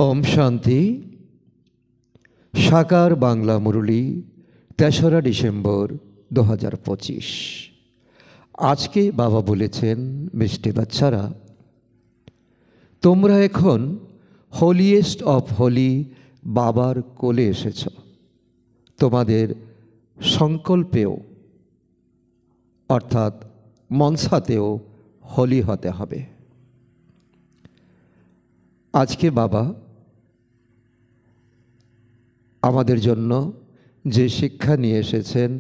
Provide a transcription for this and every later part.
ওম শান্তি। সাকার বাংলা মুরলী ৩রা ডিসেম্বর ২০২৫। আজকে বাবা বলেছেন, মিষ্টি বাচ্চারা, তোমরা এখন হোলিয়েস্ট অফ হোলি বাবার কোলে এসেছ। তোমাদের সংকল্পেও অর্থাৎ মনসাতেও হোলি হতে হবে। আজকে বাবা আমাদের জন্য যে শিক্ষা নিয়ে এসেছেন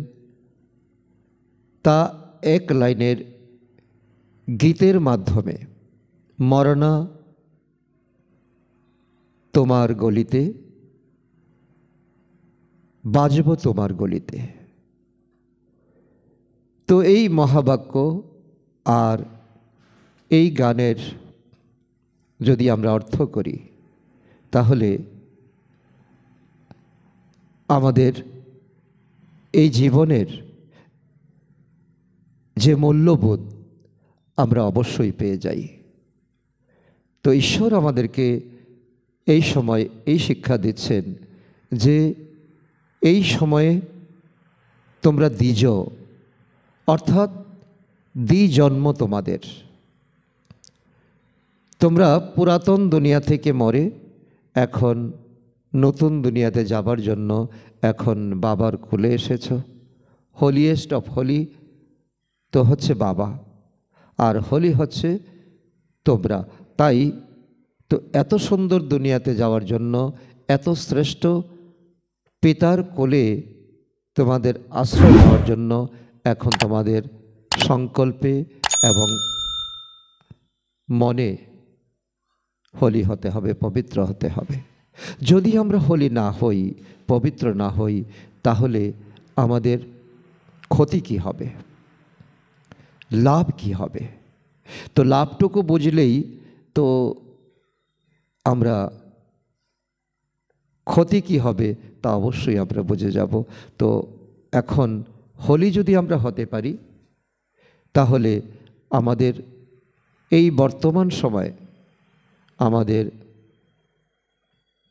তা এক লাইনের গীতের মাধ্যমে। মরনা তোমার গলিতে, বাজব তোমার গলিতে। তো এই মহাবাক্য আর এই গানের যদি আমরা অর্থ করি তাহলে আমাদের এই জীবনের যে মূল্যবোধ আমরা অবশ্যই পেয়ে যাই। তো ঈশ্বর আমাদেরকে এই সময় এই শিক্ষা দিচ্ছেন যে এই সময়ে তোমরা দ্বিজ, অর্থাৎ দ্বিজন্ম তোমাদের। তোমরা পুরাতন দুনিয়া থেকে মরে এখন নতুন দুনিয়াতে যাবার জন্য এখন বাবার কোলে এসেছ। হোলিয়েস্ট অফ হোলি তো হচ্ছে বাবা, আর হোলি হচ্ছে তোমরা। তাই তো এত সুন্দর দুনিয়াতে যাওয়ার জন্য, এত শ্রেষ্ঠ পিতার কোলে তোমাদের আশ্রয় নেওয়ার জন্য এখন তোমাদের সংকল্পে এবং মনে হোলি হতে হবে, পবিত্র হতে হবে। যদি আমরা হোলি না হই, পবিত্র না হই, তাহলে আমাদের ক্ষতি কি হবে, লাভ কি হবে? তো লাভটুকু বুঝলেই তো আমরা ক্ষতি কি হবে তা অবশ্যই আমরা বুঝে যাব। তো এখন হোলি যদি আমরা হতে পারি তাহলে আমাদের এই বর্তমান সময়ে আমাদের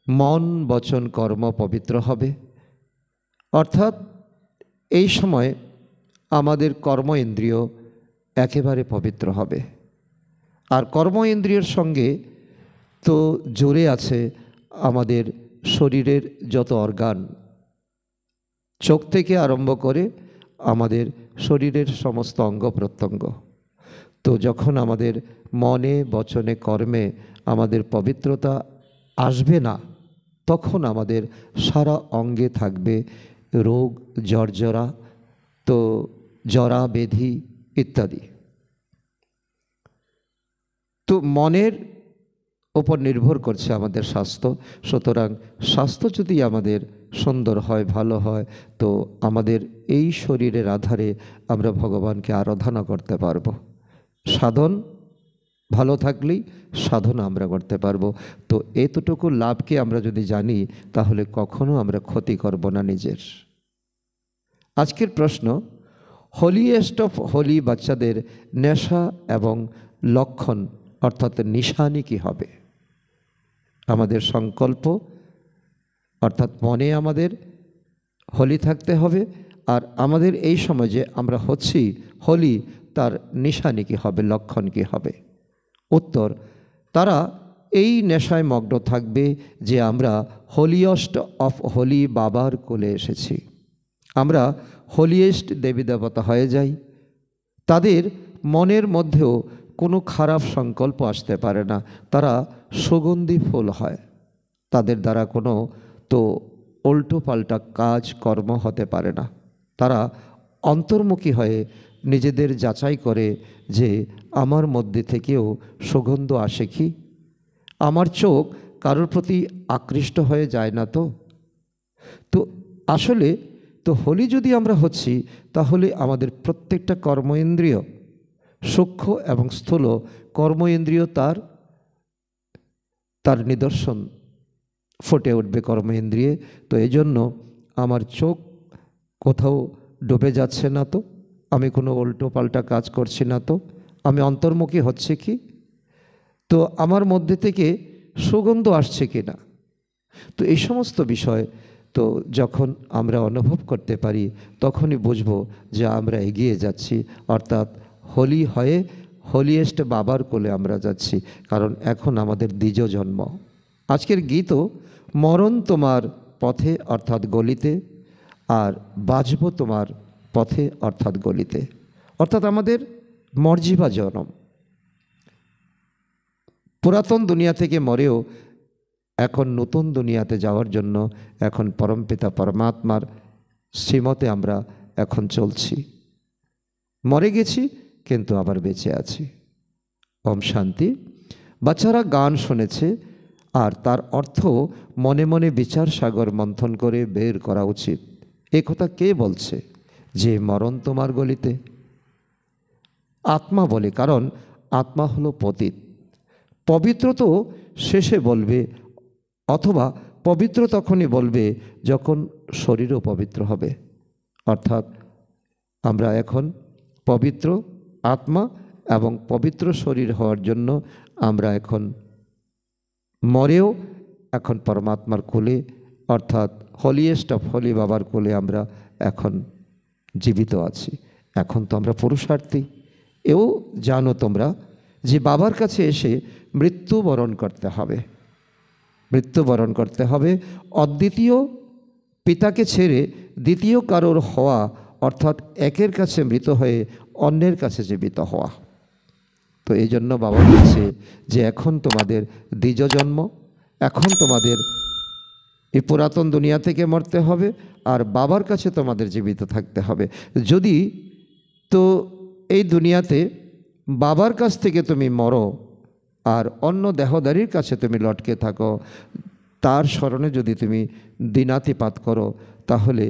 মন, বচন, কর্ম পবিত্র হবে। অর্থাৎ এই সময় আমাদের কর্ম ইন্দ্রিয় একেবারে পবিত্র হবে। আর কর্ম ইন্দ্রিয়ের সঙ্গে তো জুড়ে আছে আমাদের শরীরের যত অর্গান, চোখ থেকে আরম্ভ করে আমাদের শরীরের সমস্ত অঙ্গ প্রত্যঙ্গ। তো যখন আমাদের মনে, বচনে, কর্মে আমাদের পবিত্রতা আসবে না, তখন আমাদের সারা অঙ্গে থাকবে রোগ, জর্জরা, তো জরা, ব্যাধি ইত্যাদি। তো মনের ওপর নির্ভর করছে আমাদের স্বাস্থ্য। সুতরাং স্বাস্থ্য যদি আমাদের সুন্দর হয়, ভালো হয়, তো আমাদের এই শরীরের আধারে আমরা ভগবানকে আরাধনা করতে পারব। সাধন ভালো থাকলেই সাধনা আমরা করতে পারবো। তো এতটুকু লাভকে আমরা যদি জানি তাহলে কখনো আমরা ক্ষতি করব না নিজের। আজকের প্রশ্ন, হোলিয়েস্ট অফ হোলি বাচ্চাদের নেশা এবং লক্ষণ অর্থাৎ নিশানি কি হবে? আমাদের সংকল্প অর্থাৎ মনে আমাদের হোলি থাকতে হবে। আর আমাদের এই সময় যে আমরা হচ্ছি হোলি, তার নিশানি কি হবে, লক্ষণ কি হবে? উত্তর, তারা এই নেশায় মগ্ন থাকবে যে আমরা হোলিয়েস্ট অফ হোলি বাবার কোলে এসেছি। আমরা হোলিয়েস্ট দেবী দেবতা হয়ে যাই। তাদের মনের মধ্যেও কোনো খারাপ সংকল্প আসতে পারে না। তারা সুগন্ধি ফুল হয়। তাদের দ্বারা কোনো তো উল্টো পাল্টা কাজ কর্ম হতে পারে না। তারা অন্তর্মুখী হয়ে নিজেদের যাচাই করে যে আমার মধ্যে থেকেও সুগন্ধ আসে কি, আমার চোখ কারোর প্রতি আকৃষ্ট হয়ে যায় না। তো আসলে তো হোলি যদি আমরা হচ্ছি তাহলে আমাদের প্রত্যেকটা কর্ম ইন্দ্রিয়, সূক্ষ্ম এবং স্থূল কর্ম ইন্দ্রিয় তার নিদর্শন ফুটে উঠবে কর্ম ইন্দ্রিয়ে। তো এই জন্য আমার চোখ কোথাও ডুবে যাচ্ছে না, তো আমি কোনো উল্টো পাল্টা কাজ করছি না, তো আমি অন্তর্মুখী হচ্ছে কি, তো আমার মধ্যে থেকে সুগন্ধ আসছে কি না। তো এই সমস্ত বিষয় তো যখন আমরা অনুভব করতে পারি তখনই বুঝবো যে আমরা এগিয়ে যাচ্ছি, অর্থাৎ হোলি হয়ে হোলিয়েস্ট বাবার কোলে আমরা যাচ্ছি, কারণ এখন আমাদের দ্বিজ জন্ম। আজকের গীতও মরণ তোমার পথে অর্থাৎ গলিতে, আর বাজব তোমার পথে অর্থাৎ গলিতে, অর্থাৎ আমাদের মর্জিবা জনম। পুরাতন দুনিয়া থেকে মরেও এখন নতুন দুনিয়াতে যাওয়ার জন্য এখন পরমপিতা পরমাত্মার শ্রীমতে আমরা এখন চলছি। মরে গেছি কিন্তু আবার বেঁচে আছি। ওম শান্তি। বাচ্চারা গান শুনেছে, আর তার অর্থ মনে মনে বিচার সাগর মন্থন করে বের করা উচিত। এ কথা কে বলছে যে মরণ তোমার গলিতে? আত্মা বলে, কারণ আত্মা হলো পতিত। পবিত্র তো শেষে বলবে, অথবা পবিত্র তখনই বলবে যখন শরীরও পবিত্র হবে। অর্থাৎ আমরা এখন পবিত্র আত্মা এবং পবিত্র শরীর হওয়ার জন্য আমরা এখন মরেও এখন পরমাত্মার কোলে অর্থাৎ হলিয়েস্ট অফ হোলি বাবার কোলে আমরা এখন জীবিত আছি। এখন তো আমরা পুরুষার্থী। এও জানো তোমরা যে বাবার কাছে এসে মৃত্যুবরণ করতে হবে। মৃত্যুবরণ করতে হবে, অদ্বিতীয় পিতাকে ছেড়ে দ্বিতীয় কারোর হওয়া, অর্থাৎ একের কাছে মৃত হয়ে অন্যের কাছে জীবিত হওয়া। তো এই জন্য বাবা বলছে যে এখন তোমাদের দ্বিজ জন্ম, এখন তোমাদের এই পুরাতন দুনিয়া থেকে মরতে হবে, আর বাবার কাছে তোমাদের জীবিত থাকতে হবে। যদি তো এই দুনিয়াতে বাবার কাছ থেকে তুমি মরো আর অন্য দেহদারির কাছে তুমি লটকে থাকো, তার স্মরণে যদি তুমি দিনাতিপাত করো, তাহলে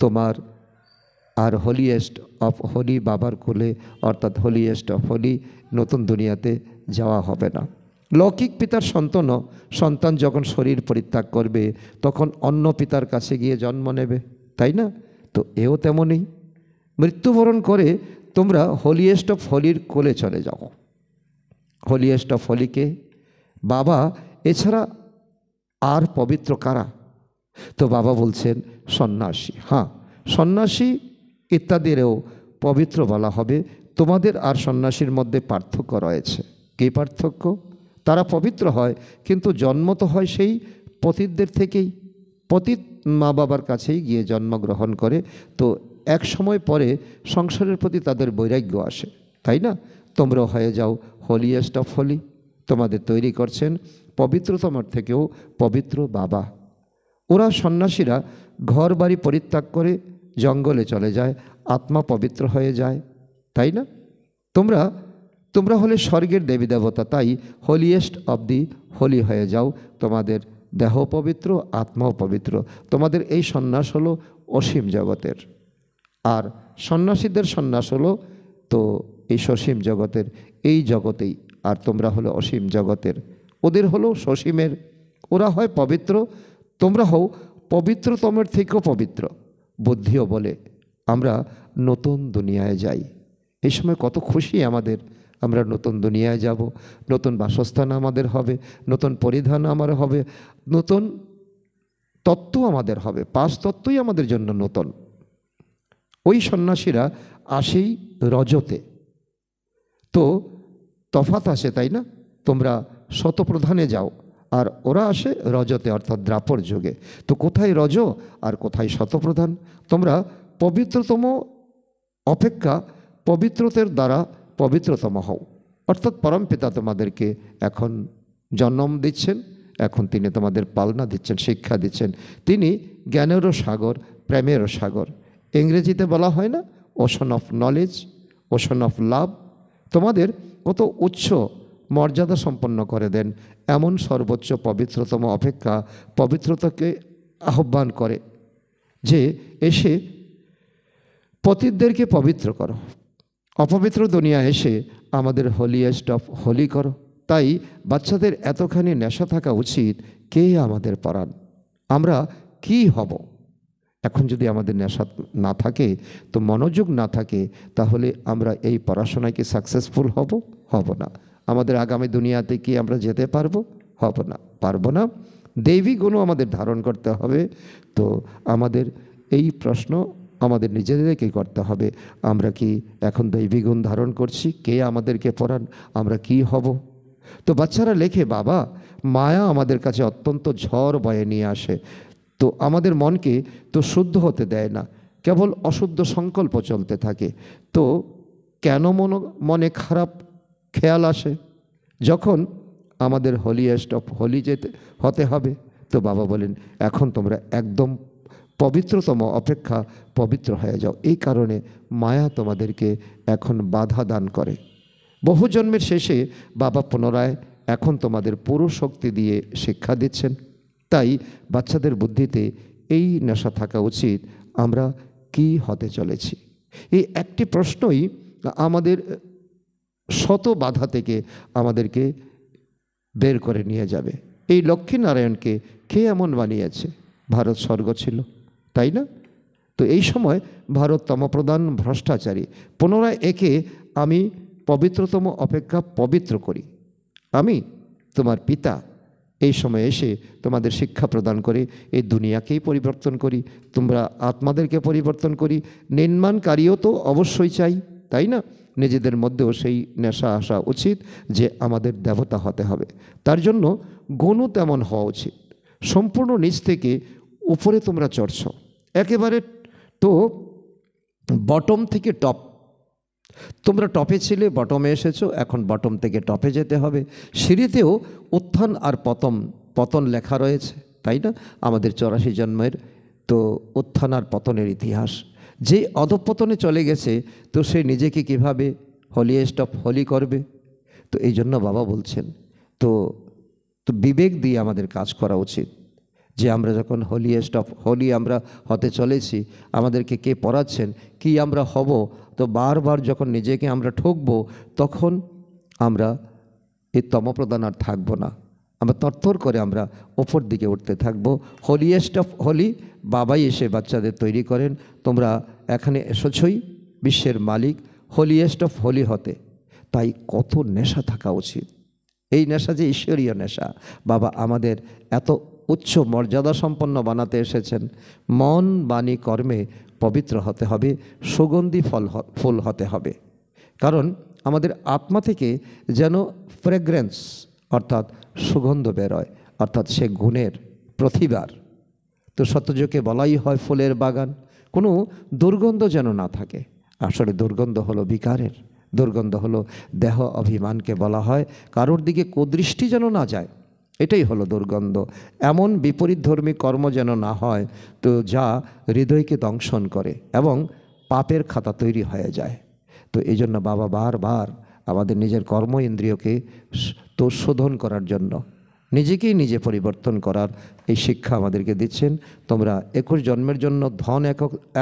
তোমার আর হোলিয়েস্ট অফ হোলি বাবার কোলে অর্থাৎ হোলিয়েস্ট অফ হোলি নতুন দুনিয়াতে যাওয়া হবে না। লৌকিক পিতার সন্তান যখন শরীর পরিত্যাগ করবে তখন অন্য পিতার কাছে গিয়ে জন্ম নেবে, তাই না? তো এও তেমনই, মৃত্যুবরণ করে তোমরা হোলিয়েস্ট অফ হোলির কোলে চলে যাও। হোলিয়েস্ট অফ হোলিকে বাবা, এছাড়া আর পবিত্র কারা? তো বাবা বলছেন সন্ন্যাসী। হ্যাঁ, সন্ন্যাসী ইত্যাদিরও পবিত্র বলা হবে। তোমাদের আর সন্ন্যাসীর মধ্যে পার্থক্য রয়েছে। কী পার্থক্য? তারা পবিত্র হয় কিন্তু জন্ম তো হয় সেই পতিতদের থেকেই। পতিত মা বাবার কাছেই গিয়ে জন্মগ্রহণ করে। তো এক সময় পরে সংসারের প্রতি তাদের বৈরাগ্য আসে, তাই না? তোমরা হয়ে যাও হোলিয়েস্ট অফ হোলি। তোমাদের তৈরি করছেন পবিত্রতমার থেকেও পবিত্র বাবা। ওরা সন্ন্যাসীরা ঘর বাড়ি পরিত্যাগ করে জঙ্গলে চলে যায়, আত্মা পবিত্র হয়ে যায়, তাই না? তোমরা হলে স্বর্গের দেবী দেবতা, তাই হোলিয়েস্ট অব দি হোলি হয়ে যাও। তোমাদের দেহ পবিত্র, আত্মাও পবিত্র। তোমাদের এই সন্ন্যাস হলো অসীম জগতের, আর সন্ন্যাসীদের সন্ন্যাস হলো তো এই সসীম জগতের, এই জগতেই। আর তোমরা হলো অসীম জগতের, ওদের হলো সসীমের। ওরা হয় পবিত্র, তোমরা হও পবিত্রতমের থেকেও পবিত্র। বুদ্ধিও বলে আমরা নতুন দুনিয়ায় যাই। এই সময় কত খুশি আমাদের, আমরা নতুন দুনিয়ায় যাব, নতুন বাসস্থান আমাদের হবে, নতুন পরিধান আমার হবে, নতুন তত্ত্ব আমাদের হবে, 5 তত্ত্বই আমাদের জন্য নতুন। ওই সন্ন্যাসীরা আসেই রজতে, তো তফাৎ আসে, তাই না? তোমরা শতপ্রধানে যাও আর ওরা আসে রজতে অর্থাৎ দ্রাপর যুগে। তো কোথায় রজ আর কোথায় শতপ্রধান? তোমরা পবিত্রতম অপেক্ষা পবিত্রতার দ্বারা পবিত্রতম হও, অর্থাৎ পরমপিতা তোমাদেরকে এখন জন্ম দিচ্ছেন, এখন তিনি তোমাদের পালনা দিচ্ছেন, শিক্ষা দিচ্ছেন। তিনি জ্ঞানেরও সাগর, প্রেমেরও সাগর। ইংরেজিতে বলা হয় না ocean of knowledge, ocean of love. তোমাদের কত উচ্চ মর্যাদা সম্পন্ন করে দেন, এমন সর্বোচ্চ পবিত্রতম অপেক্ষা পবিত্রতাকে আহ্বান করে যে এসে পতিতদেরকে পবিত্র করো, অপবিত্র দুনিয়া এসে আমাদের হোলিয়েস্ট অফ হোলি করো। তাই বাচ্চাদের এতখানি নেশা থাকা উচিত, কে আমাদের পড়ান, আমরা কি হব। এখন যদি আমাদের নেশা না থাকে, তো মনোযোগ না থাকে, তাহলে আমরা এই পড়াশোনায় কি সাকসেসফুল হব না। আমাদের আগামী দুনিয়াতে কি আমরা যেতে পারবো না। দৈবিক গুণও আমাদের ধারণ করতে হবে। তো আমাদের এই প্রশ্ন আমাদের নিজেদেরকে করতে হবে, আমরা কি এখন দৈবিক গুণ ধারণ করছি? কে আমাদেরকে পড়ান? আমরা কি হব? তো বাচ্চারা লেখে, বাবা, মায়া আমাদের কাছে অত্যন্ত ঝড় বয়ে নিয়ে আসে, তো আমাদের মনকে তো শুদ্ধ হতে দেয় না, কেবল অশুদ্ধ সংকল্প চলতে থাকে। তো কেন মনে খারাপ খেয়াল আসে যখন আমাদের হোলিয়েস্ট অফ হোলি হতে হবে? তো বাবা বলেন, এখন তোমরা একদম পবিত্রতম অপেক্ষা পবিত্র হয়ে যাও। এই কারণে মায়া তোমাদেরকে এখন বাধা দান করে। বহু জন্মের শেষে বাবা পুনরায় এখন তোমাদের পুরো শক্তি দিয়ে শিক্ষা দিচ্ছেন। তাই বাচ্চাদের বুদ্ধিতে এই নেশা থাকা উচিত, আমরা কি হতে চলেছি। এই একটি প্রশ্নই আমাদের শত বাধা থেকে আমাদেরকে বের করে নিয়ে যাবে। এই লক্ষ্মীনারায়ণকে কে এমন বানিয়েছে? ভারত স্বর্গ ছিল, তাই না? তো এই সময় ভারত তমপ্রধান ভ্রষ্টাচারী। পুনরায় একে আমি পবিত্রতম অপেক্ষা পবিত্র করি। আমি তোমার পিতা এই সময় এসে তোমাদের শিক্ষা প্রদান করে এই দুনিয়াকেই পরিবর্তন করি, তোমরা আত্মাদেরকে পরিবর্তন করি। নির্মাণকারীও তো অবশ্যই চাই, তাই না? নিজেদের মধ্যেও সেই নেশা আসা উচিত যে আমাদের দেবতা হতে হবে। তার জন্য গুণও তেমন হওয়া উচিত। সম্পূর্ণ নিচ থেকে উপরে তোমরা চড়ছ, একেবারে তো বটম থেকে টপ। তোমরা টপে ছিলে, বটমে এসেছো, এখন বটম থেকে টপে যেতে হবে। সিঁড়িতেও উত্থান আর পতন লেখা রয়েছে, তাই না? আমাদের 84 জন্মের তো উত্থান আর পতনের ইতিহাস। যে অধঃপতনে চলে গেছে, তো সে নিজেকে কিভাবে হলিয়েস্ট অফ হোলি করবে? তো এই জন্য বাবা বলছেন, তো বিবেক দিয়ে আমাদের কাজ করা উচিত যে আমরা যখন হোলিয়েস্ট অফ হোলি আমরা হতে চলেছি, আমাদেরকে কে পড়াচ্ছেন, কি আমরা হব। তো বারবার যখন নিজেকে আমরা ঠকবো, তখন আমরা এই তমপ্রধান আর থাকবো না। আমরা তরতর করে আমরা ওপর দিকে উঠতে থাকবো। হোলিয়েস্ট অফ হোলি বাবাই এসে বাচ্চাদের তৈরি করেন। তোমরা এখানে এসেছই বিশ্বের মালিক হোলিয়েস্ট অফ হোলি হতে। তাই কত নেশা থাকা উচিত। এই নেশা যে ঈশ্বরীয় নেশা। বাবা আমাদের এত উচ্চ মর্যাদা সম্পন্ন বানাতে এসেছেন। মন বাণী কর্মে পবিত্র হতে হবে, সুগন্ধি ফুল হতে হবে। কারণ আমাদের আত্মা থেকে যেন ফ্রেগ্রেন্স অর্থাৎ সুগন্ধ বেরোয়, অর্থাৎ সে গুণের প্রতিভার। তো সত্যযুগে বলাই হয় ফুলের বাগান, কোনো দুর্গন্ধ যেন না থাকে। আসলে দুর্গন্ধ হলো বিকারের, দুর্গন্ধ হলো দেহ অভিমানকে বলা হয়। কারোর দিকে কুদৃষ্টি যেন না যায়, এটাই হলো দুর্গন্ধ। এমন বিপরীতধর্মী কর্ম যেন না হয় তো যা হৃদয়কে দংশন করে এবং পাপের খাতা তৈরি হয়ে যায়। তো এই জন্য বাবা বারবার আমাদের নিজের কর্ম ইন্দ্রিয়কে তো শোধন করার জন্য, নিজেকেই নিজে পরিবর্তন করার এই শিক্ষা আমাদেরকে দিচ্ছেন। তোমরা 21 জন্মের জন্য ধন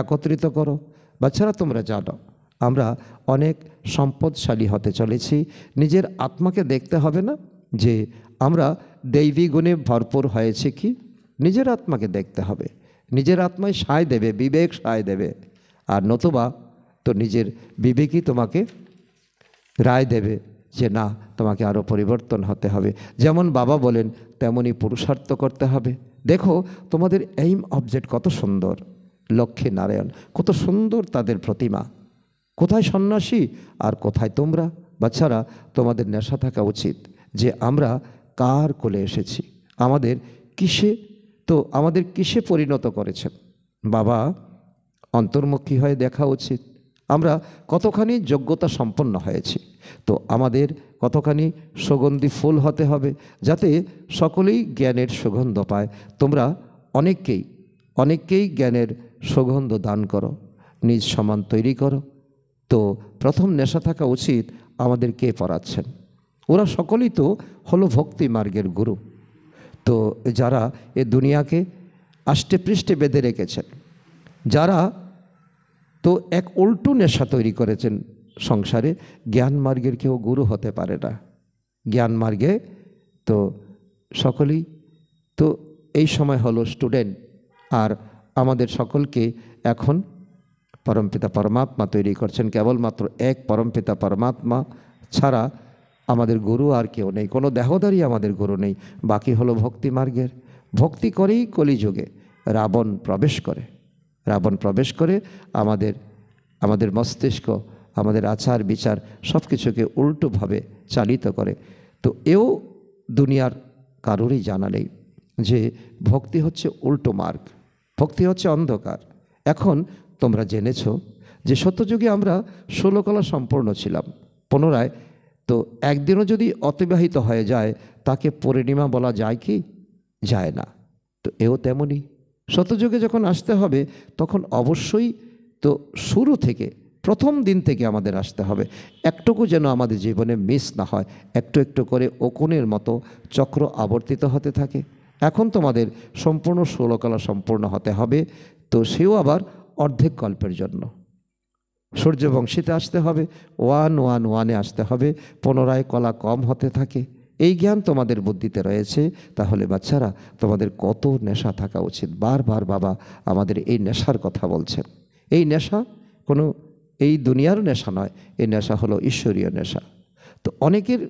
একত্রিত করো। বাচ্চারা তোমরা জানো আমরা অনেক সম্পদশালী হতে চলেছি। নিজের আত্মাকে দেখতে হবে না যে আমরা দৈবী গুণে ভরপুর হয়েছে কি, নিজের আত্মাকে দেখতে হবে। নিজের আত্মায় সায় দেবে, বিবেক সায় দেবে। আর নতুবা তো নিজের বিবেকই তোমাকে রায় দেবে যে না, তোমাকে আরও পরিবর্তন হতে হবে। যেমন বাবা বলেন তেমনই পুরুষার্থ করতে হবে। দেখো তোমাদের এইম অবজেক্ট কত সুন্দর, লক্ষ্মী নারায়ণ কত সুন্দর তাদের প্রতিমা। কোথায় সন্ন্যাসী আর কোথায় তোমরা? বাচ্চারা তোমাদের নেশা থাকা উচিত যে আমরা কার কোলে এসেছি, আমাদের কিসে পরিণত করেছেন। বাবা অন্তর্মুখী হয়ে দেখা উচিত আমরা কতখানি যোগ্যতা সম্পন্ন হয়েছি। তো আমাদের কতখানি সুগন্ধি ফুল হতে হবে যাতে সকলেই জ্ঞানের সুগন্ধ পায়। তোমরা অনেককেই জ্ঞানের সুগন্ধ দান করো, নিজ সমান তৈরি করো। তো প্রথম নেশা থাকা উচিত আমাদের কে পড়াচ্ছেন। ওরা সকলেই তো হলো ভক্তি মার্গের গুরু। তো যারা এ দুনিয়াকে আষ্টে পৃষ্ঠে বেঁধে রেখেছেন, যারা তো এক উল্টো নেশা তৈরি করেছেন সংসারে, জ্ঞান মার্গের কেউ গুরু হতে পারে না। জ্ঞান মার্গে তো সকলেই তো এই সময় হলো স্টুডেন্ট। আর আমাদের সকলকে এখন পরমপিতা পরমাত্মা তৈরি করছেন। কেবলমাত্র এক পরমপিতা পরমাত্মা ছাড়া আমাদের গুরু আর কেউ নেই, কোনো দেহধারী আমাদের গুরু নেই, বাকি হলো ভক্তি মার্গের। ভক্তি করেই কলিযুগে রাবণ প্রবেশ করে। রাবণ প্রবেশ করে আমাদের আমাদের মস্তিষ্ক, আমাদের আচার বিচার সব কিছুকে উল্টোভাবে চালিত করে। তো এও দুনিয়ার কারোরই জানা নেই যে ভক্তি হচ্ছে উল্টো মার্গ, ভক্তি হচ্ছে অন্ধকার। এখন তোমরা জেনেছ যে সত্যযুগে আমরা 16 কলা সম্পূর্ণ ছিলাম। পুনরায় তো একদিনও যদি অতিবাহিত হয়ে যায় তাকে পরিণীমা বলা যায় কি? যায় না। তো এও তেমনই সত্যযুগে যখন আসতে হবে তখন অবশ্যই তো শুরু থেকে, প্রথম দিন থেকে আমাদের আসতে হবে। একটুকু যেন আমাদের জীবনে মিস না হয়, একটু একটু করে ওকনের মতো চক্র আবর্তিত হতে থাকে। এখন তোমাদের সম্পূর্ণ 16 কলা সম্পূর্ণ হতে হবে, তো সেও আবার অর্ধেক কল্পের জন্য। সূর্যবংশীতে আসতে হবে, 111-এ আসতে হবে, পুনরায় কলা কম হতে থাকে। এই জ্ঞান তোমাদের বুদ্ধিতে রয়েছে। তাহলে বাচ্চারা, তোমাদের কত নেশা থাকা উচিত। বারবার বাবা আমাদের এই নেশার কথা বলছেন। এই নেশা কোনো এই দুনিয়ার নেশা নয়, এই নেশা হলো ঈশ্বরীয় নেশা। তো অনেকের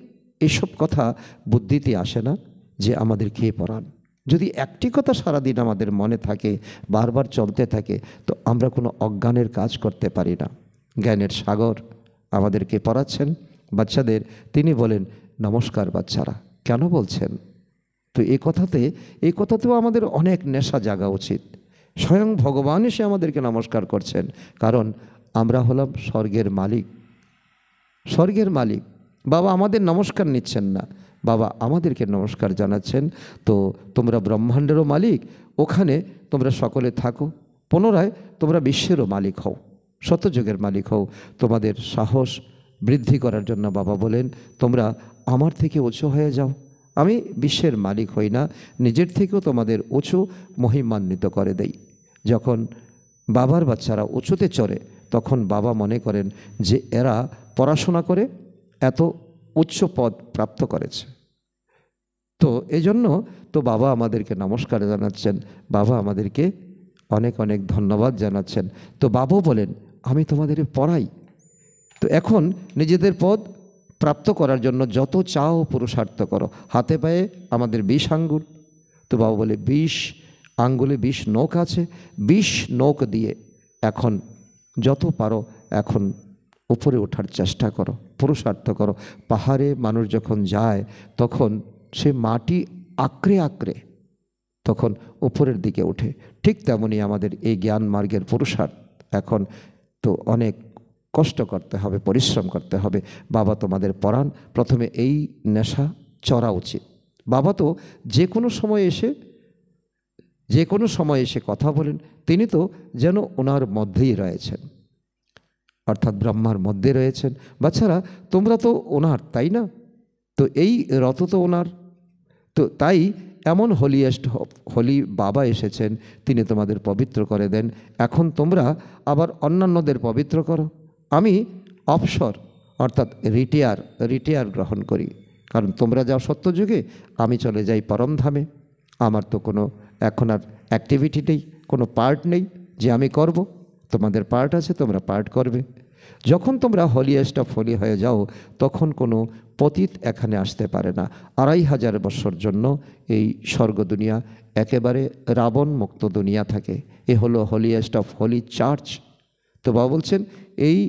এইসব কথা বুদ্ধিতে আসে না যে আমাদের খেয়ে পড়ান। যদি একটি কথা সারাদিন আমাদের মনে থাকে, বারবার চলতে থাকে, তো আমরা কোনো অজ্ঞানের কাজ করতে পারি না। জ্ঞানের সাগর আমাদেরকে পড়াচ্ছেন বাচ্চাদের। তিনি বলেন, নমস্কার বাচ্চারা। কেন বলছেন? তো এই কথাতেও আমাদের অনেক নেশা জাগা উচিত। স্বয়ং ভগবান এসে আমাদেরকে নমস্কার করছেন, কারণ আমরা হলাম স্বর্গের মালিক। স্বর্গের মালিক বাবা আমাদের নমস্কার নিচ্ছেন না, বাবা আমাদেরকে নমস্কার জানাচ্ছেন। তো তোমরা ব্রহ্মাণ্ডেরও মালিক, ওখানে তোমরা সকলে থাকো, পুনরায় তোমরা বিশ্বেরও মালিক হও, সত্যযুগের মালিক হও। তোমাদের সাহস বৃদ্ধি করার জন্য বাবা বলেন, তোমরা আমার থেকে উঁচু হয়ে যাও। আমি বিশ্বের মালিক হই না, নিজের থেকেও তোমাদের উঁচু মহিমান্বিত করে দেই। যখন বাবার বাচ্চারা উঁচুতে চড়ে তখন বাবা মনে করেন যে এরা পড়াশোনা করে এত উচ্চ পদ প্রাপ্ত করেছে। তো এজন্য তো বাবা আমাদেরকে নমস্কার জানাচ্ছেন, বাবা আমাদেরকে অনেক অনেক ধন্যবাদ জানাচ্ছেন। তো বাবাও বলেন, আমি তোমাদের পড়াই। তো এখন নিজেদের পদ প্রাপ্ত করার জন্য যত চাও পুরুষার্থ করো। হাতে পায়ে আমাদের 20 আঙ্গুল, তো বাবা বলে 20 আঙ্গুলে 20 নখ আছে, 20 নখ দিয়ে এখন যত পারো এখন উপরে ওঠার চেষ্টা করো, পুরুষার্থ করো। পাহাড়ে মানুষ যখন যায় তখন সে মাটি আঁকড়ে আঁকড়ে তখন উপরের দিকে ওঠে। ঠিক তেমনই আমাদের এই জ্ঞান মার্গের পুরুষার্থ এখন তো অনেক কষ্ট করতে হবে, পরিশ্রম করতে হবে। বাবা তোমাদের পড়ান, প্রথমে এই নেশা চড়া উচিত। বাবা তো যে কোনো সময় এসে কথা বলেন, তিনি তো যেন ওনার মধ্যেই রয়েছেন, অর্থাৎ ব্রহ্মার মধ্যে রয়েছেন। বাচ্চারা তোমরা তো ওনার, তাই না? তো এই রথ তো ওনার। তো তাই এমন হোলি বাবা এসেছেন, তিনি তোমাদের পবিত্র করে দেন। এখন তোমরা আবার অন্যান্যদের পবিত্র করো। আমি অবসর অর্থাৎ রিটায়ার গ্রহণ করি, কারণ তোমরা যাও সত্যযুগে, আমি চলে যাই পরমধামে। আমার তো কোনো এখন আর অ্যাক্টিভিটি নেই, কোনো পার্ট নেই যে আমি করব। তোমাদের পার্ট আছে, তোমরা পার্ট করবে। যখন তোমরা হলিয়েস্ট অফ হোলি হয়ে যাও তখন কোনো পতিত এখানে আসতে পারে না। 2500 বছর জন্য এই স্বর্গ দুনিয়া একেবারে রাবণ মুক্ত দুনিয়া থাকে। এ হলো হলিয়েস্ট অফ হোলি চার্চ। তো বাবা বলছেন এই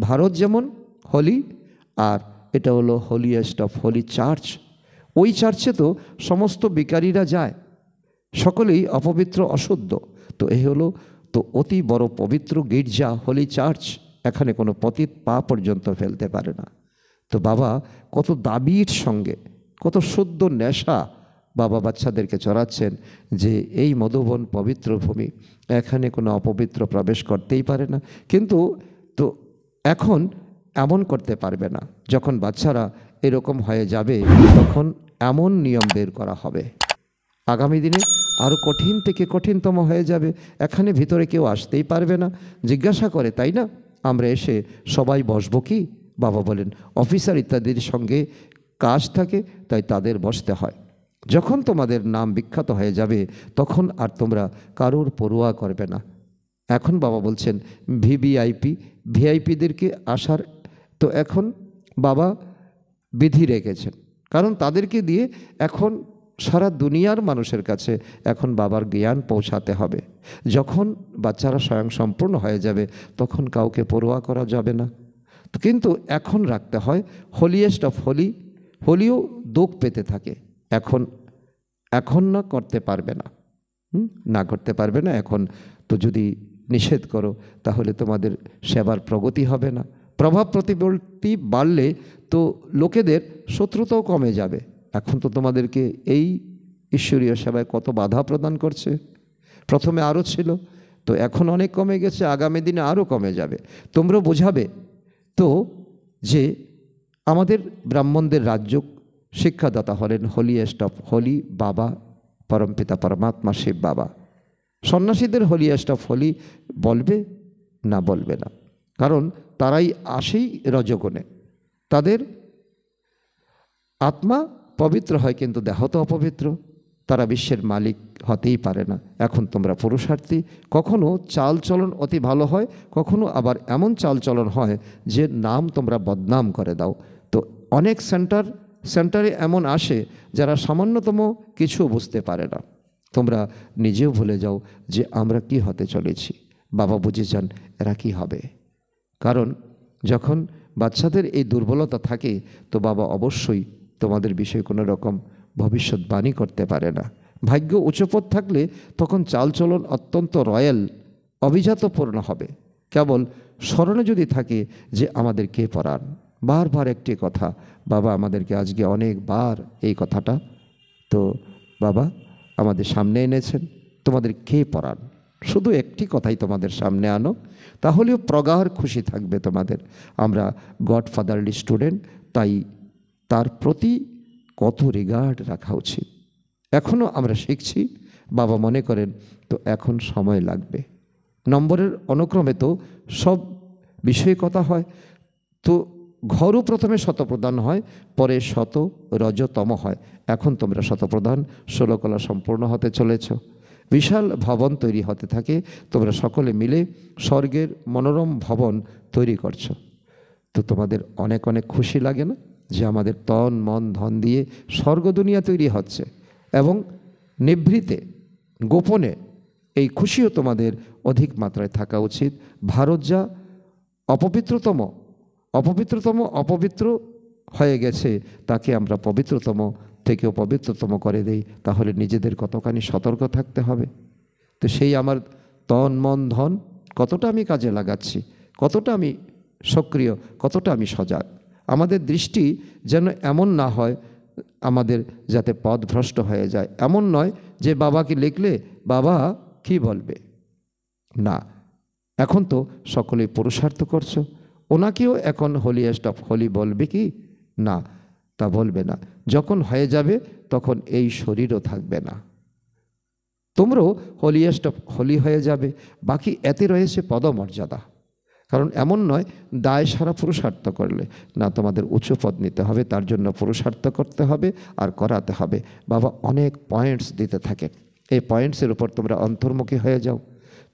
ভারত যেমন হোলি, আর এটা হলো হলিয়েস্ট অফ হোলি চার্চ। ওই চার্চে তো সমস্ত বিকারীরা যায়, সকলেই অপবিত্র অশুদ্ধ। তো এ হলো তো অতি বড় পবিত্র গির্জা হোলি চার্চ, এখানে কোনো পতিত পা পর্যন্ত ফেলতে পারে না। তো বাবা কত দাবির সঙ্গে, কত শুদ্ধ নেশা বাবা বাচ্চাদেরকে চড়াচ্ছেন যে এই মধুবন পবিত্র ভূমি, এখানে কোনো অপবিত্র প্রবেশ করতেই পারে না। কিন্তু তো এখন এমন করতে পারবে না। যখন বাচ্চারা এরকম হয়ে যাবে তখন এমন নিয়ম বের করা হবে, আগামী দিনে আরও কঠিন থেকে কঠিনতম হয়ে যাবে। এখানে ভিতরে কেউ আসতেই পারবে না। জিজ্ঞাসা করে, তাই না, আমরা এসে সবাই বসবো কি? বাবা বলেন অফিসার ইত্যাদির সঙ্গে কাজ থাকে, তাই তাদের বসতে হয়। যখন তোমাদের নাম বিখ্যাত হয়ে যাবে তখন আর তোমরা কারোর পরোয়া করবে না। এখন বাবা বলছেন ভিভিআইপিদেরকে আসার। তো এখন বাবা বিধি রেখেছেন, কারণ তাদেরকে দিয়ে এখন সারা দুনিয়ার মানুষের কাছে এখন বাবার জ্ঞান পৌঁছাতে হবে। যখন বাচ্চারা স্বয়ং সম্পূর্ণ হয়ে যাবে তখন কাউকে পরোয়া করা যাবে না। কিন্তু এখন রাখতে হয় হোলিয়েস্ট অফ হোলি। হোলিও দুঃখ পেতে থাকে, এখন না করতে পারবে না, না করতে পারবে না। এখন তো যদি নিষেধ করো তাহলে তোমাদের সেবার প্রগতি হবে না। প্রভাব প্রতিপত্তি বাড়লে তো লোকেদের শত্রুতাও কমে যাবে। এখন তো তোমাদেরকে এই ঈশ্বরীয় সেবায় কত বাধা প্রদান করছে। প্রথমে আরও ছিল, তো এখন অনেক কমে গেছে, আগামী দিনে আরও কমে যাবে। তোমরা বোঝাবে তো যে আমাদের ব্রাহ্মণদের রাজ্য শিক্ষাদাতা হলেন হোলিয়েস্ট অফ হোলি বাবা, পরমপিতা পরমাত্মা শিব বাবা। সন্ন্যাসীদের হোলিয়েস্ট অফ হোলি বলবে না, বলবে না, কারণ তারাই আসেই রজগুণে। তাদের আত্মা পবিত্র হয় কিন্তু দেহ তো অপবিত্র, তারা বিশ্বের মালিক হতেই পারে না। এখন তোমরা পুরুষার্থী। কখনো চালচলন অতি ভালো হয়, কখনো আবার এমন চালচলন হয় যে নাম তোমরা বদনাম করে দাও। তো অনেক সেন্টারে এমন আসে যারা সামান্যতম কিছু বুঝতে পারে না। তোমরা নিজেও ভুলে যাও যে আমরা কি হতে চলেছি। বাবা বুঝে যান এরা কি হবে। কারণ যখন বাচ্চাদের এই দুর্বলতা থাকে তো বাবা অবশ্যই তোমাদের বিষয়ে কোনো রকম ভবিষ্যৎবাণী করতে পারে না। ভাগ্য উচ্চপদ থাকলে তখন চালচলন অত্যন্ত রয়্যাল অভিজাতপূর্ণ হবে। কেবল স্মরণে যদি থাকে যে আমাদের কে পড়ান, বারবার একটি কথা বাবা আমাদেরকে আজকে অনেকবার এই কথাটা তো বাবা আমাদের সামনে এনেছেন, তোমাদের কে পড়ান। শুধু একটি কথাই তোমাদের সামনে আনো, তাহলেও প্রগাঢ় খুশি থাকবে তোমাদের। আমরা গডফাদারলি স্টুডেন্ট, তাই তার প্রতি কত রিগার্ড রাখা উচিত। এখনও আমরা শিখছি, বাবা মনে করেন তো এখন সময় লাগবে। নম্বরের অনুক্রমে তো সব বিষয়ে কথা হয়। তো ঘরও প্রথমে শতপ্রধান হয়, পরে শত রজতম হয়। এখন তোমরা শতপ্রধান 16 কলা সম্পূর্ণ হতে চলেছ। বিশাল ভবন তৈরি হতে থাকে, তোমরা সকলে মিলে স্বর্গের মনোরম ভবন তৈরি করছো। তো তোমাদের অনেক অনেক খুশি লাগে না যে আমাদের তন মন ধন দিয়ে স্বর্গ দুনিয়া তৈরি হচ্ছে, এবং নিভৃতে গোপনে এই খুশিও তোমাদের অধিক মাত্রায় থাকা উচিত। ভারত যা অপবিত্র হয়ে গেছে তাকে আমরা পবিত্রতম থেকেও পবিত্রতম করে দেই, তাহলে নিজেদের কতখানি সতর্ক থাকতে হবে। তো সেই আমার তন মন ধন কতটা আমি কাজে লাগাচ্ছি, কতটা আমি সক্রিয়, কতটা আমি সজাগ। আমাদের দৃষ্টি যেন এমন না হয় আমাদের যাতে পথভ্রষ্ট হয়ে যায়। এমন নয় যে বাবাকে লিখলে বাবা কি বলবে, না। এখন তো সকলেই পুরুষার্থ করছো, ওনাকেও এখন হোলিয়েস্ট অফ হোলি বলবে কি না, তা বলবে না। যখন হয়ে যাবে তখন এই শরীরও থাকবে না, তোমরাও হোলিয়েস্ট অফ হোলি হয়ে যাবে। বাকি এতে রয়েছে পদমর্যাদা। কারণ এমন নয় দায় সারা পুরুষার্থ করলে না, তোমাদের উচ্চ পদ নিতে হবে, তার জন্য পুরুষার্থ করতে হবে আর করাতে হবে। বাবা অনেক পয়েন্টস দিতে থাকে, এই পয়েন্টসের উপর তোমরা অন্তর্মুখী হয়ে যাও।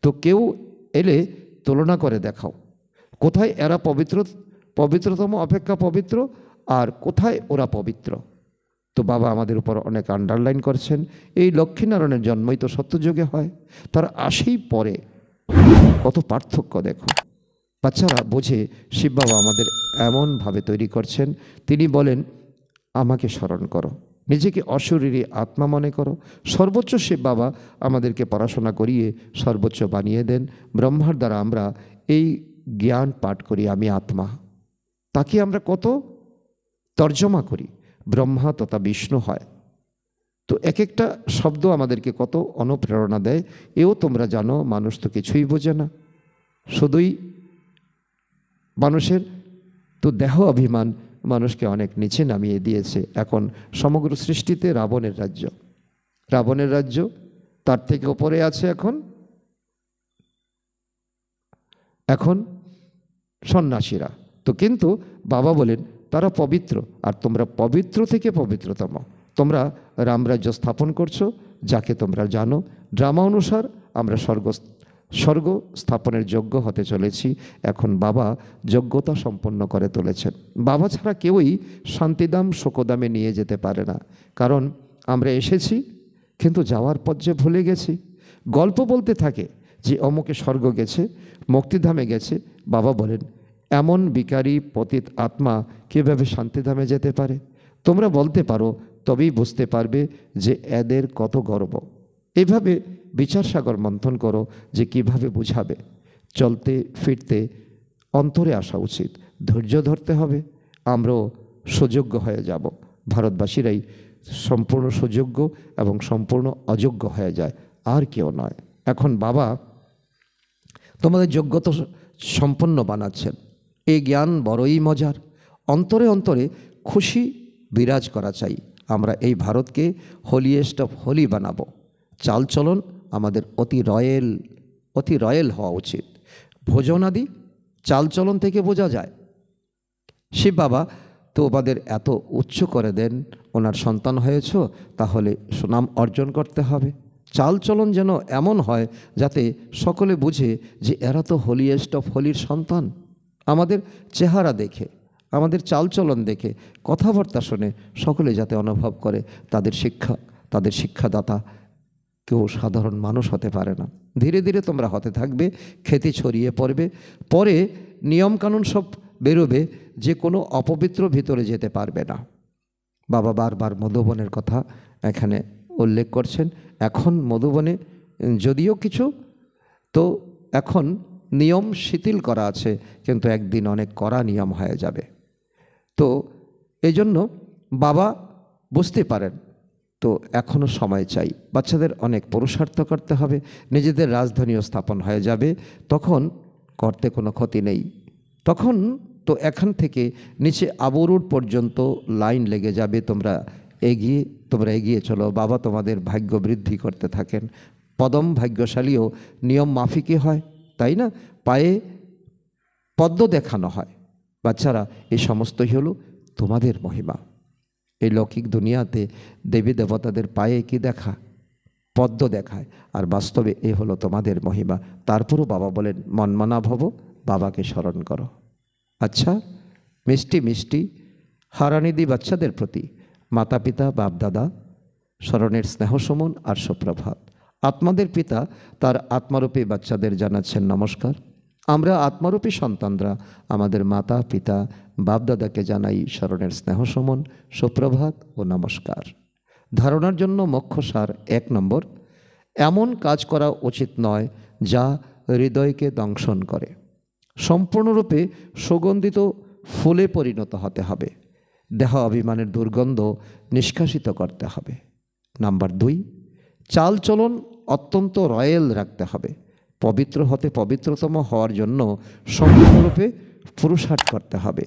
তো কেউ এলে তুলনা করে দেখাও, কোথায় এরা পবিত্রতম অপেক্ষা পবিত্র আর কোথায় ওরা পবিত্র। তো বাবা আমাদের উপর অনেক আন্ডারলাইন করছেন, এই লক্ষ্মীনারায়ণের জন্মই তো সত্যযুগে হয়, তার আসেই পরে কত পার্থক্য দেখো। বাচ্চারা বোঝে শিব বাবা আমাদের এমনভাবে তৈরি করছেন, তিনি বলেন আমাকে স্মরণ করো, নিজেকে অশরীরী আত্মা মনে করো। সর্বোচ্চ শিব বাবা আমাদেরকে পড়াশোনা করিয়ে সর্বোচ্চ বানিয়ে দেন। ব্রহ্মার দ্বারা আমরা এই জ্ঞান পাঠ করি, আমি আত্মা, তাকে আমরা কত তর্জমা করি, ব্রহ্মা তথা বিষ্ণু হয়। তো এক একটা শব্দ আমাদেরকে কত অনুপ্রেরণা দেয়। এও তোমরা জানো, মানুষ তো কিছুই বোঝে না, শুধুই মানুষের তো দেহ অভিমান মানুষকে অনেক নিচে নামিয়ে দিয়েছে। এখন সমগ্র সৃষ্টিতে রাবণের রাজ্য তার থেকে ওপরে আছে এখন সন্ন্যাসীরা। তো কিন্তু বাবা বলেন তারা পবিত্র, আর তোমরা পবিত্র থেকে পবিত্রতম। তোমরা রামরাজ্য স্থাপন করছো, যাকে তোমরা জানো। ড্রামা অনুসার আমরা স্বর্গ স্থাপনের যোগ্য হতে চলেছি। এখন বাবা যোগ্যতা সম্পন্ন করে তুলেছেন। বাবা ছাড়া কেউই শান্তিধাম শোকধামে নিয়ে যেতে পারে না। কারণ আমরা এসেছি কিন্তু যাওয়ার পর যে ভুলে গেছি। গল্প বলতে থাকে যে অমুকে স্বর্গ গেছে, মুক্তিধামে গেছে। বাবা বলেন, এমন বিকারী পতিত আত্মা কীভাবে শান্তিধামে যেতে পারে? তোমরা বলতে পারো, তবেই বুঝতে পারবে যে এদের কত গর্ব। এভাবে বিচার সাগর মন্থন করো যে কিভাবে বুঝাবে। চলতে ফিরতে অন্তরে আসা উচিত, ধৈর্য ধরতে হবে। আমরাও সুযোগ্য হয়ে যাব। ভারতবাসীরাই সম্পূর্ণ সুযোগ্য এবং সম্পূর্ণ অযোগ্য হয়ে যায়, আর কেউ নয়। এখন বাবা তোমাদের যোগ্যতা সম্পন্ন বানাচ্ছেন। এই জ্ঞান বড়ই মজার। অন্তরে অন্তরে খুশি বিরাজ করা চাই। আমরা এই ভারতকে হোলিয়েস্ট অফ হোলি বানাবো। চালচলন আমাদের অতি রয়েল হওয়া উচিত। ভোজনাদি চালচলন থেকে বোঝা যায়। শিব বাবা তো আমাদের এত উচ্চ করে দেন, ওনার সন্তান হয়েছ, তাহলে সুনাম অর্জন করতে হবে। চালচলন যেন এমন হয় যাতে সকলে বুঝে যে এরা তো হোলিয়েস্ট অফ হোলির সন্তান। আমাদের চেহারা দেখে, আমাদের চালচলন দেখে, কথাবার্তা শুনে সকলে যাতে অনুভব করে তাদের শিক্ষাদাতা কেউ সাধারণ মানুষ হতে পারে না। ধীরে ধীরে তোমরা হতে থাকবে, খ্যাতি ছড়িয়ে পড়বে। পরে নিয়মকানুন সব বেরোবে, যে কোনো অপবিত্র ভিতরে যেতে পারবে না। বাবা বারবার মধুবনের কথা এখানে উল্লেখ করছেন। এখন মধুবনে যদিও কিছু তো এখন নিয়ম শিথিল করা আছে, কিন্তু একদিন অনেক কড়া নিয়ম হয়ে যাবে। তো এই জন্য বাবা বুঝতে পারেন, তো এখনও সময় চাই। বাচ্চাদের অনেক পুরুষার্থ করতে হবে, নিজেদের রাজধানীও স্থাপন হয়ে যাবে। তখন করতে কোনো ক্ষতি নেই। তখন তো এখান থেকে নিচে আবরুড পর্যন্ত লাইন লেগে যাবে। তোমরা এগিয়ে চলো। বাবা তোমাদের ভাগ্য বৃদ্ধি করতে থাকেন। পদম ভাগ্যশালীও নিয়ম মাফিকই হয়, তাই না? পায়ে পদ্ম দেখানো হয়। বাচ্চারা, এই সমস্তই হলো তোমাদের মহিমা। এই লৌকিক দুনিয়াতে দেবী দেবতাদের পায়ে কি দেখা? পদ্ম দেখায়, আর বাস্তবে এ হলো তোমাদের মহিমা। তারপরও বাবা বলেন, মনমনা ভব, বাবাকে স্মরণ করো। আচ্ছা, মিষ্টি মিষ্টি হারানিধি বাচ্চাদের প্রতি মাতা পিতা বাপ দাদা স্মরণের স্নেহ সমন আর সুপ্রভাত। আত্মাদের পিতা তার আত্মারূপী বাচ্চাদের জানাচ্ছেন নমস্কার। আমরা আত্মারূপী সন্তানরা আমাদের মাতা পিতা বাপদাদাকে জানাই স্মরণের স্নেহ সমন, সুপ্রভাত ও নমস্কার। ধারণার জন্য মুখ্য সার 1 নম্বর, এমন কাজ করা উচিত নয় যা হৃদয়কে দংশন করে। সম্পূর্ণরূপে সুগন্ধিত ফুলে পরিণত হতে হবে। দেহ অভিমানের দুর্গন্ধ নিষ্কাশিত করতে হবে। নাম্বার 2, চালচলন অত্যন্ত রয়েল রাখতে হবে। পবিত্র হতে পবিত্রতম হওয়ার জন্য সম্পূর্ণরূপে পুরুষার্থ করতে হবে।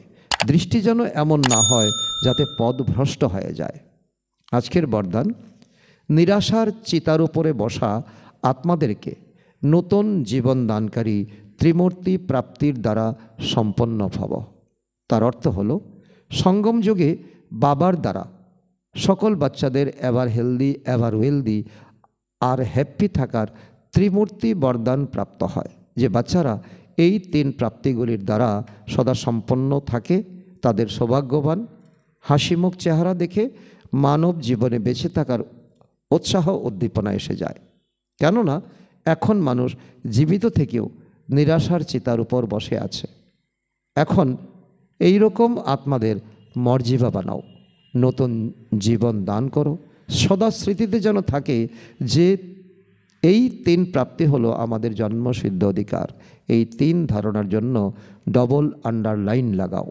দৃষ্টি যেন এমন না হয় যাতে পদভ্রষ্ট হয়ে যায়। আজকের বরদান, নিরাশার চিতার উপরে বসা আত্মাদেরকে নতুন জীবন দানকারী ত্রিমূর্তি প্রাপ্তির দ্বারা সম্পন্ন ভব। তার অর্থ হলো, সঙ্গম যুগে বাবার দ্বারা সকল বাচ্চাদের এভার হেলদি, এভার ওয়েলদি আর হ্যাপি থাকার ত্রিমূর্তি বরদান প্রাপ্ত হয়। যে বাচ্চারা এই 3 প্রাপ্তিগুলির দ্বারা সদা সম্পন্ন থাকে, তাদের সৌভাগ্যবান হাসিমুখ চেহারা দেখে মানব জীবনে বেঁচে থাকার উৎসাহ উদ্দীপনা এসে যায়। কেননা এখন মানুষ জীবিত থেকেও নিরাশার চিতার উপর বসে আছে। এখন এই রকম আত্মাদের মর্জিবা বানাও, নতুন জীবন দান করো। সদা স্মৃতিতে যেন থাকে যে এই 3 প্রাপ্তি হলো আমাদের জন্মসিদ্ধ অধিকার। এই 3 ধারণার জন্য ডবল আন্ডারলাইন লাগাও।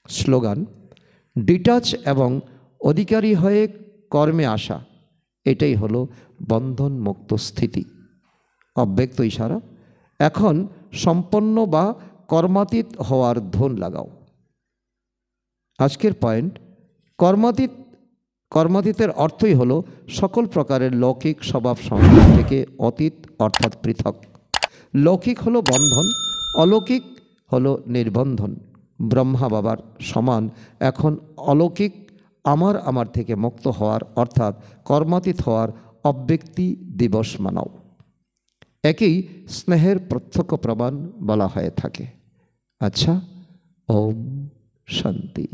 স্লোগান, ডিটাচ এবং অধিকারী হয়ে কর্মে আসা, এটাই হলো বন্ধন মুক্ত স্থিতি। অব্যক্ত ইশারা, এখন সম্পন্ন বা কর্মাতীত হওয়ার ধন লাগাও। আজকের পয়েন্ট, কর্মাতীতের অর্থই হলো সকল প্রকারের লৌকিক স্বভাব সংস্কার থেকে অতীত অর্থাৎ পৃথক। লৌকিক হলো বন্ধন, অলৌকিক হলো নির্বন্ধন। ব্রহ্মা বাবার সমান এখন অলৌকিক আমার থেকে মুক্ত হওয়ার অর্থাৎ কর্মাতীত হওয়ার অব্যক্তি দিবস মানাও। একই স্নেহের প্রত্যক্ষ প্রমাণ বলা হয়ে থাকে। আচ্ছা, ওম শান্তি।